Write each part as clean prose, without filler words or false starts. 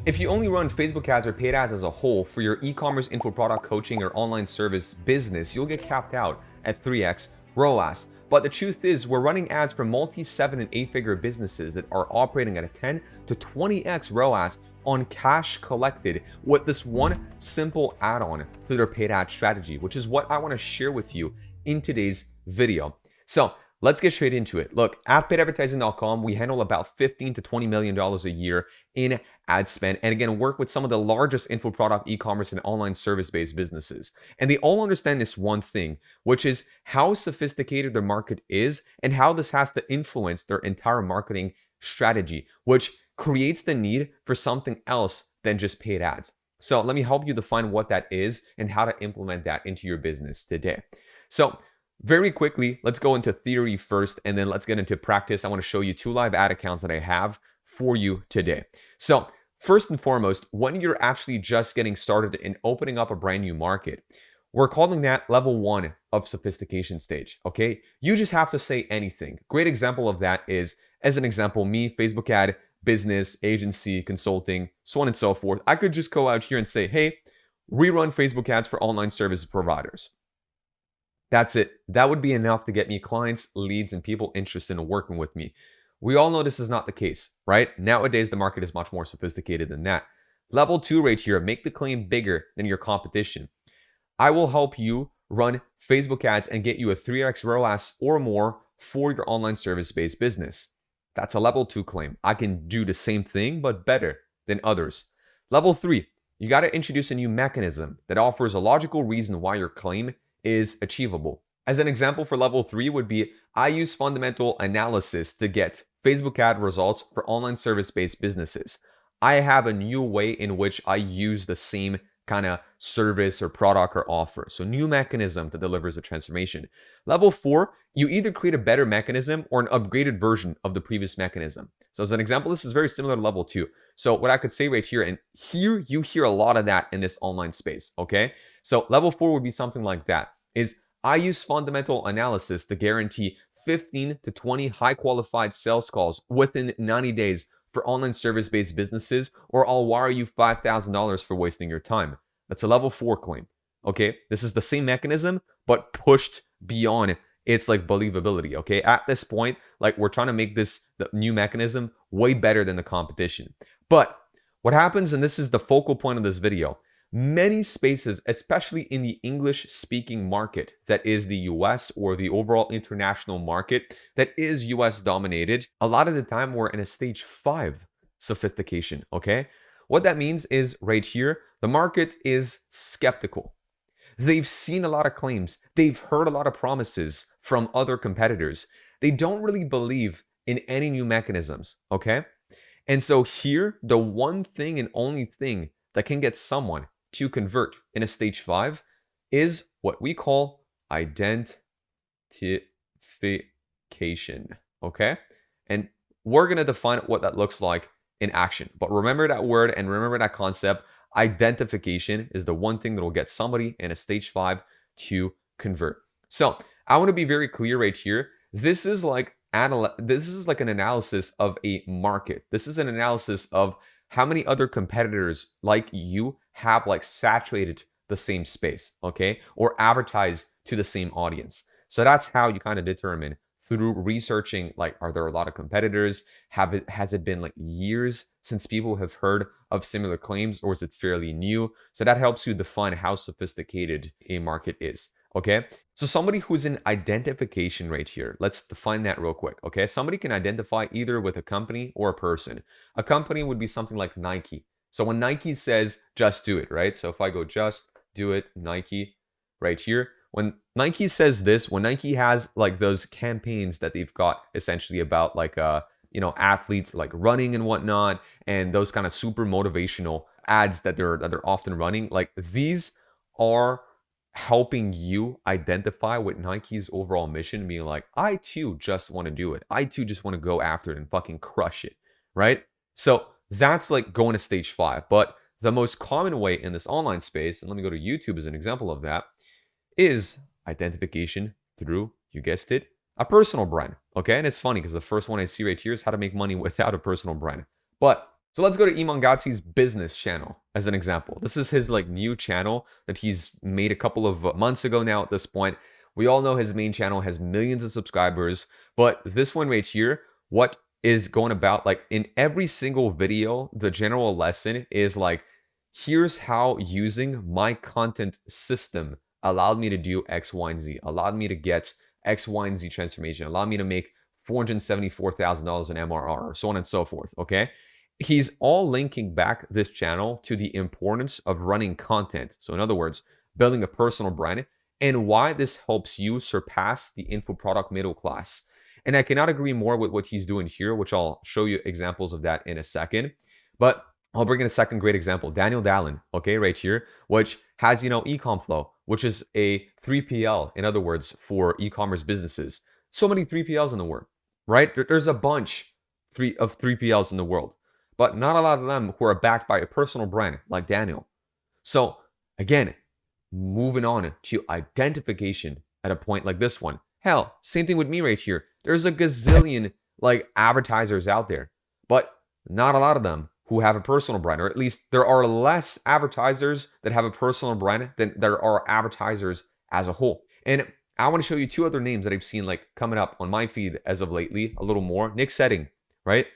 If you only run Facebook ads or paid ads as a whole for your e-commerce info product coaching or online service business, you'll get capped out at 3x ROAS. But the truth is, we're running ads for multi-7 and 8-figure businesses that are operating at a 10 to 20x ROAS on cash collected with this one simple add-on to their paid ad strategy, which is what I want to share with you in today's video. So let's get straight into it. Look, at paidadvertising.com, we handle about $15 to $20 million a year in ad spend, and again, work with some of the largest info product, e-commerce, and online service-based businesses. And they all understand this one thing, which is how sophisticated their market is and how this has to influence their entire marketing strategy, which creates the need for something else than just paid ads. So let me help you define what that is and how to implement that into your business today. So very quickly, let's go into theory first, and then let's get into practice. I want to show you 2 live ad accounts that I have for you today. So first and foremost, when you're actually just getting started in opening up a brand new market, we're calling that level 1 of sophistication stage, okay? You just have to say anything. Great example of that is, as an example, me, Facebook ad, business, agency, consulting, so on and so forth. I could just go out here and say, hey, we run Facebook ads for online service providers. That's it. That would be enough to get me clients, leads, and people interested in working with me. We all know this is not the case, right? Nowadays, the market is much more sophisticated than that. Level 2 right here, make the claim bigger than your competition. I will help you run Facebook ads and get you a 3x ROAS or more for your online service-based business. That's a level 2 claim. I can do the same thing, but better than others. Level 3, you got to introduce a new mechanism that offers a logical reason why your claim is achievable. As an example for level 3 would be, I use fundamental analysis to get Facebook ad results for online service-based businesses. I have a new way in which I use the same kind of service or product or offer. So new mechanism that delivers a transformation. Level 4, you either create a better mechanism or an upgraded version of the previous mechanism. So as an example, this is very similar to level 2. So what I could say right here, and here you hear a lot of that in this online space, okay? So level 4 would be something like that, is I use fundamental analysis to guarantee 15 to 20 high qualified sales calls within 90 days for online service-based businesses, or I'll wire you $5,000 for wasting your time. That's a level 4 claim. Okay, this is the same mechanism, but pushed beyond its like believability. Okay, at this point, like we're trying to make the new mechanism way better than the competition. But what happens, and this is the focal point of this video, many spaces, especially in the English-speaking market that is the US or the overall international market that is US dominated, a lot of the time we're in a stage 5 sophistication, okay? What that means is right here, the market is skeptical. They've seen a lot of claims. They've heard a lot of promises from other competitors. They don't really believe in any new mechanisms, okay? And so here, the one thing and only thing that can get someone to convert in a stage 5 is what we call identification, okay? And we're going to define what that looks like in action. But remember that word and remember that concept. Identification is the one thing that will get somebody in a stage 5 to convert. So I want to be very clear right here. This is like an analysis of a market. This is an analysis of how many other competitors like you have like saturated the same space, okay? Or advertise to the same audience. So that's how you kind of determine through researching, like, are there a lot of competitors? Has it been like years since people have heard of similar claims, or is it fairly new? So that helps you define how sophisticated a market is, okay? So somebody who's in identification right here, let's define that real quick, okay? Somebody can identify either with a company or a person. A company would be something like Nike. So when Nike says, just do it, right? So if I go just do it, Nike right here, when Nike says this, when Nike has like those campaigns that they've got essentially about like, athletes like running and whatnot, and those kind of super motivational ads that they're often running, like these are helping you identify with Nike's overall mission, being like, I too just want to do it. I too just want to go after it and fucking crush it, right? So that's like going to stage 5. But the most common way in this online space, and let me go to YouTube as an example of that, is identification through, you guessed it, a personal brand, okay? And it's funny because the first one I see right here is how to make money without a personal brand. But So let's go to Imangatsi's business channel as an example. This is his like new channel that he's made a couple of months ago now at this point. We all know his main channel has millions of subscribers, but this one right here, what is going about, like in every single video, the general lesson is like, here's how using my content system allowed me to do X, Y, and Z, allowed me to get X, Y, and Z transformation, allowed me to make $474,000 in MRR, so on and so forth, okay? He's all linking back this channel to the importance of running content. So in other words, building a personal brand and why this helps you surpass the info product middle class. And I cannot agree more with what he's doing here, which I'll show you examples of that in a second. But I'll bring in a second great example, Daniel Dallin, okay, right here, which has, Ecomflow, which is a 3PL, in other words, for e-commerce businesses. So many 3PLs in the world, right? There's a bunch of 3PLs in the world, but not a lot of them who are backed by a personal brand like Daniel. So again, moving on to identification at a point like this one. Hell, same thing with me right here. There's a gazillion like advertisers out there, but not a lot of them who have a personal brand, or at least there are less advertisers that have a personal brand than there are advertisers as a whole. And I want to show you two other names that I've seen like coming up on my feed as of lately, a little more. Nick Setting, right?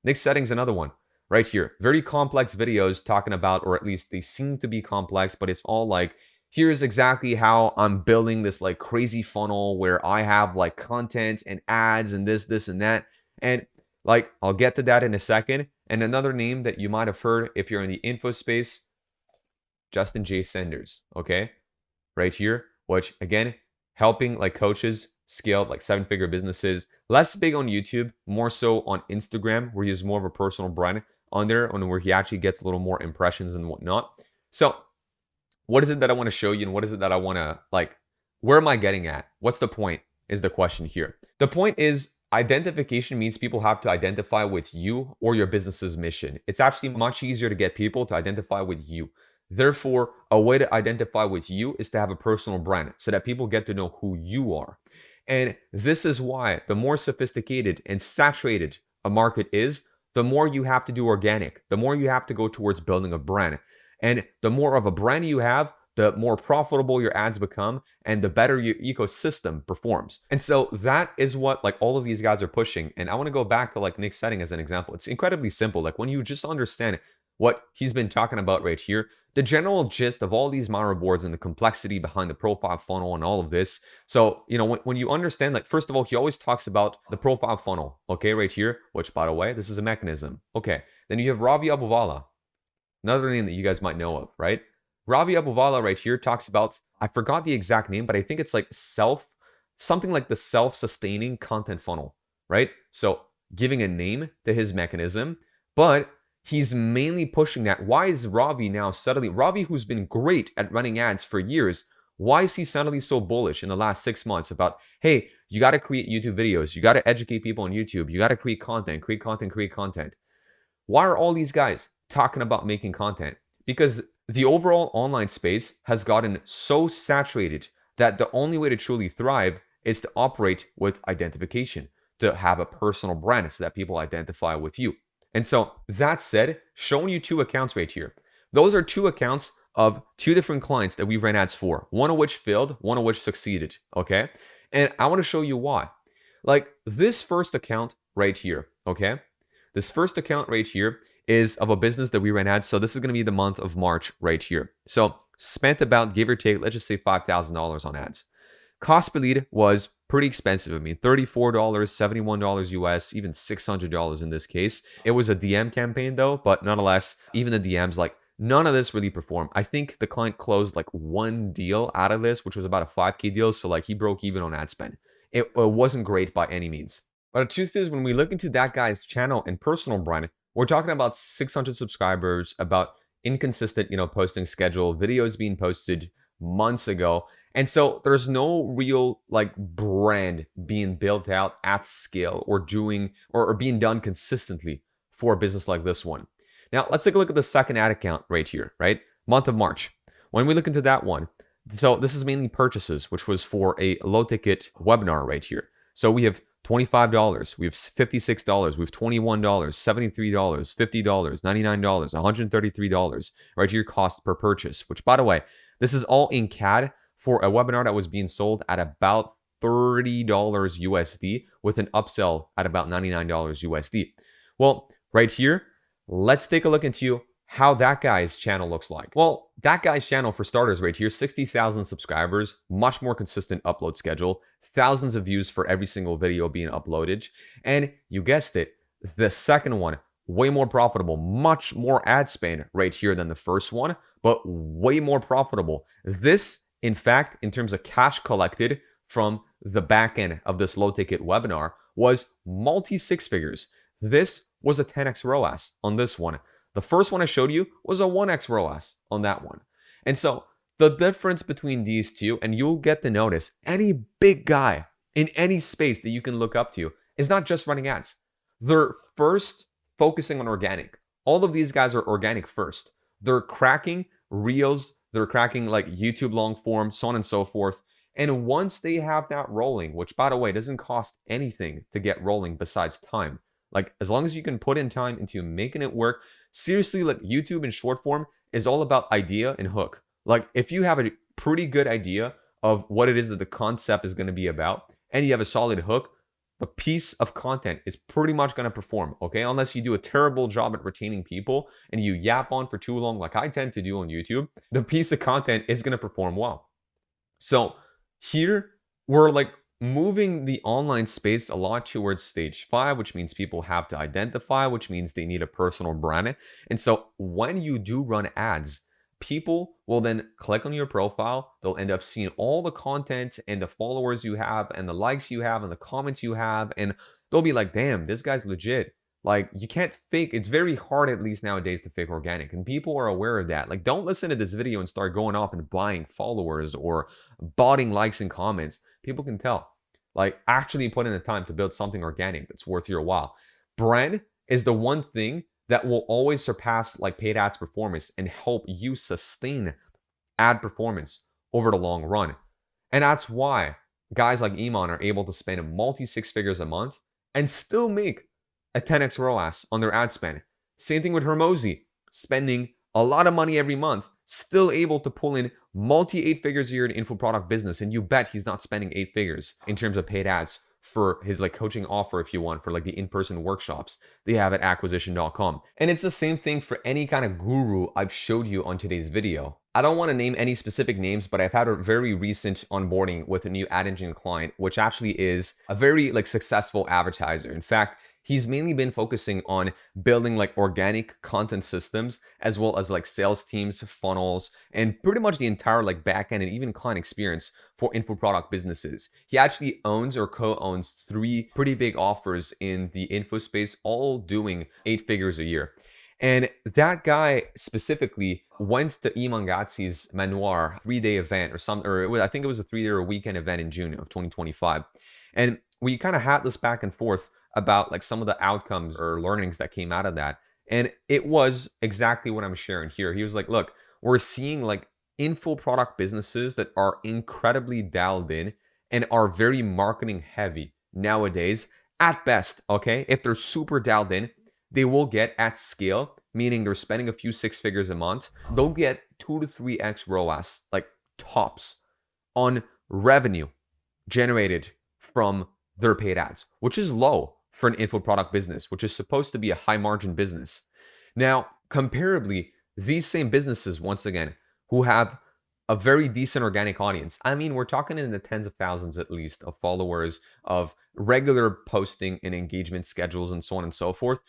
Nick Setting's another one right here. Very complex videos talking about, or at least they seem to be complex, but it's all like, here's exactly how I'm building this like crazy funnel where I have like content and ads and this and that. And like, I'll get to that in a second. And another name that you might have heard if you're in the info space, Justin J. Sanders, okay? Right here, which again, helping like coaches scale like 7-figure businesses. Less big on YouTube, more so on Instagram, where he has more of a personal brand on there, and where he actually gets a little more impressions and whatnot. So what is it that I want to show you, and what is it that I want to like, where am I getting at? What's the point is the question here. The point is, identification means people have to identify with you or your business's mission. It's actually much easier to get people to identify with you. Therefore, a way to identify with you is to have a personal brand so that people get to know who you are. And this is why the more sophisticated and saturated a market is, the more you have to do organic, the more you have to go towards building a brand. And the more of a brand you have, the more profitable your ads become and the better your ecosystem performs. And so that is what like all of these guys are pushing. And I want to go back to like Nick Setting as an example. It's incredibly simple. Like when you just understand what he's been talking about right here, the general gist of all these Miro boards and the complexity behind the profile funnel and all of this. So, when you understand, like, first of all, he always talks about the profile funnel, okay, right here, which by the way, this is a mechanism. Okay. Then you have Ravi Abuvala, another name that you guys might know of, right? Ravi Abuvala right here talks about, I forgot the exact name, but I think it's like something like the self-sustaining content funnel, right? So giving a name to his mechanism, but he's mainly pushing that. Why is Ravi now suddenly, Ravi who's been great at running ads for years, why is he suddenly so bullish in the last 6 months about, hey, you got to create YouTube videos, you got to educate people on YouTube, you got to create content. Why are all these guys talking about making content? Because the overall online space has gotten so saturated that the only way to truly thrive is to operate with identification, to have a personal brand so that people identify with you. And so that said, showing you 2 accounts right here. Those are 2 accounts of 2 different clients that we ran ads for, one of which failed, one of which succeeded, okay? And I want to show you why. Like this first account right here, okay? This first account right here is of a business that we ran ads. So this is going to be the month of March right here. So spent about, give or take, let's just say $5,000 on ads. Cost per lead was pretty expensive. I mean, $34, $71 US, even $600 in this case. It was a DM campaign though, but nonetheless, even the DMs, like none of this really performed. I think the client closed like 1 deal out of this, which was about a 5K deal. So like he broke even on ad spend. It wasn't great by any means. But the truth is, when we look into that guy's channel and personal brand, we're talking about 600 subscribers, about inconsistent, posting schedule, videos being posted months ago. And so there's no real like brand being built out at scale or doing or being done consistently for a business like this one. Now, let's take a look at the second ad account right here, right? Month of March. When we look into that one, so this is mainly purchases, which was for a low ticket webinar right here. So we have $25, we have $56, we have $21, $73, $50, $99, $133, right? Your cost per purchase, which by the way, this is all in CAD for a webinar that was being sold at about $30 USD with an upsell at about $99 USD. Well, right here, let's take a look into how that guy's channel looks like. Well, that guy's channel, for starters, right here, 60,000 subscribers, much more consistent upload schedule, thousands of views for every single video being uploaded. And you guessed it, the second one, way more profitable, much more ad spend right here than the first one, but way more profitable. This, in fact, in terms of cash collected from the back end of this low ticket webinar, was multi six figures. This was a 10x ROAS on this one. The first one I showed you was a 1x ROAS on that one. And so the difference between these two, and you'll get to notice, any big guy in any space that you can look up to is not just running ads. They're first focusing on organic. All of these guys are organic first. They're cracking Reels, they're cracking like YouTube long form, so on and so forth. And once they have that rolling, which by the way, doesn't cost anything to get rolling besides time. Like as long as you can put in time into making it work, seriously, like YouTube in short form is all about idea and hook. Like if you have a pretty good idea of what it is that the concept is going to be about, and you have a solid hook, the piece of content is pretty much going to perform, okay? Unless you do a terrible job at retaining people and you yap on for too long, like I tend to do on YouTube, the piece of content is going to perform well. So here we're like moving the online space a lot towards stage 5, which means people have to identify, which means they need a personal brand. And so when you do run ads, people will then click on your profile. They'll end up seeing all the content and the followers you have and the likes you have and the comments you have. And they'll be like, damn, this guy's legit. Like you can't fake. It's very hard, at least nowadays, to fake organic. And people are aware of that. Like don't listen to this video and start going off and buying followers or botting likes and comments. People can tell. Like actually put in the time to build something organic that's worth your while. Brand is the one thing that will always surpass like paid ads performance and help you sustain ad performance over the long run. And that's why guys like Iman are able to spend a multi six figures a month and still make a 10x ROAS on their ad spend. Same thing with Hermosi, spending a lot of money every month, still able to pull in multi 8 figures a year in info product business. And you bet he's not spending 8 figures in terms of paid ads for his like coaching offer, if you want, for like the in-person workshops they have at acquisition.com. And it's the same thing for any kind of guru I've showed you on today's video. I don't want to name any specific names, but I've had a very recent onboarding with a new ad engine client, which actually is a very like successful advertiser. In fact, he's mainly been focusing on building like organic content systems, as well as like sales teams, funnels, and pretty much the entire like backend and even client experience for info product businesses. He actually owns or co-owns 3 pretty big offers in the info space, all doing 8 figures a year. And that guy specifically went to Iman Gadzhi's Manoir 3-day event I think it was a 3-day or weekend event in June of 2025. And we kind of had this back and forth about like some of the outcomes or learnings that came out of that. And it was exactly what I'm sharing here. He was like, look, we're seeing like info product businesses that are incredibly dialed in and are very marketing heavy nowadays at best, okay? If they're super dialed in, they will get at scale, meaning they're spending a few 6 figures a month. They'll get 2 to 3x ROAS, like tops, on revenue generated from their paid ads, which is low for an info product business, which is supposed to be a high margin business. Now, comparably, these same businesses, once again, who have a very decent organic audience. I mean, we're talking in the tens of thousands at least of followers, of regular posting and engagement schedules and so on and so forth.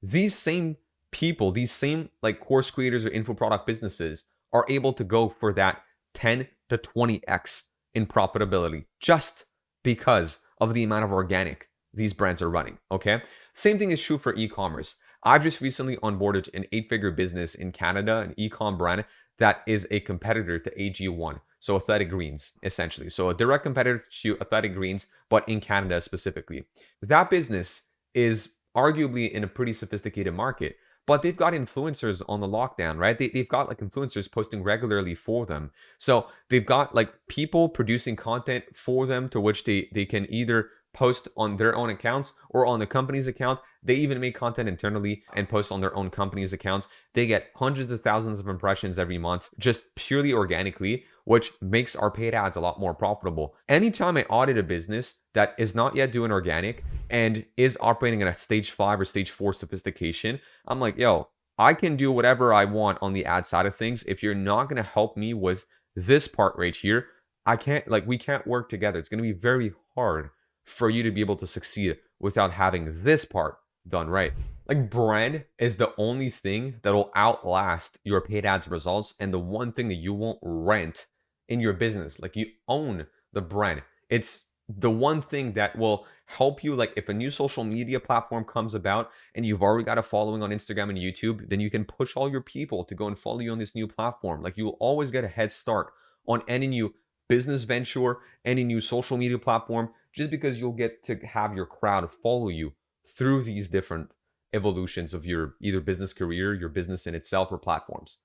These same people, these same like course creators or info product businesses are able to go for that 10 to 20x in profitability just because of the amount of organic these brands are running, okay? Same thing is true for e-commerce. I've just recently onboarded an 8-figure business in Canada, an e-com brand that is a competitor to AG1, so Athletic Greens, essentially. So a direct competitor to Athletic Greens, but in Canada specifically. That business is arguably in a pretty sophisticated market, but they've got influencers on the lockdown, right? They've got like influencers posting regularly for them. So they've got like people producing content for them to which they can either post on their own accounts or on the company's account. They even make content internally and post on their own company's accounts. They get hundreds of thousands of impressions every month, just purely organically, which makes our paid ads a lot more profitable. Anytime I audit a business that is not yet doing organic and is operating at a stage 5 or stage 4 sophistication, I'm like, yo, I can do whatever I want on the ad side of things. If you're not going to help me with this part right here, I can't, like, we can't work together. It's going to be very hard for you to be able to succeed without having this part done right. Like, brand is the only thing that will outlast your paid ads results, and the one thing that you won't rent in your business. Like, you own the brand. It's the one thing that will help you. Like, if a new social media platform comes about and you've already got a following on Instagram and YouTube, then you can push all your people to go and follow you on this new platform. Like, you will always get a head start on any new business venture, any new social media platform, just because you'll get to have your crowd follow you through these different evolutions of your either business career, your business in itself, or platforms.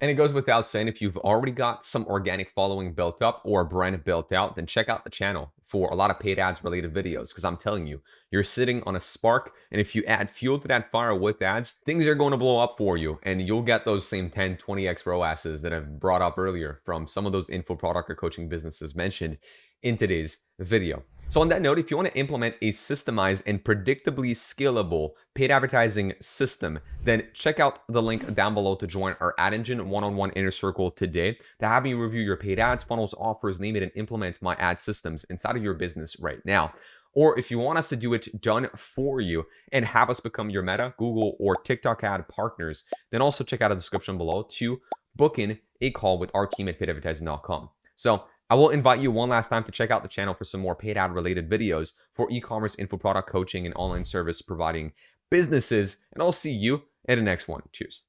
And it goes without saying, if you've already got some organic following built up or a brand built out, then check out the channel for a lot of paid ads related videos. Because I'm telling you, you're sitting on a spark. And if you add fuel to that fire with ads, things are going to blow up for you. And you'll get those same 10, 20x ROASs that I've brought up earlier from some of those info product or coaching businesses mentioned in today's video. So on that note, if you want to implement a systemized and predictably scalable paid advertising system, then check out the link down below to join our Ad Engine one-on-one inner circle today to have me review your paid ads, funnels, offers, name it, and implement my ad systems inside of your business right now. Or if you want us to do it done for you and have us become your Meta, Google, or TikTok ad partners, then also check out the description below to book in a call with our team at paidadvertising.com. So I will invite you one last time to check out the channel for some more paid ad related videos for e-commerce, info product coaching, and online service providing businesses. And I'll see you in the next one. Cheers.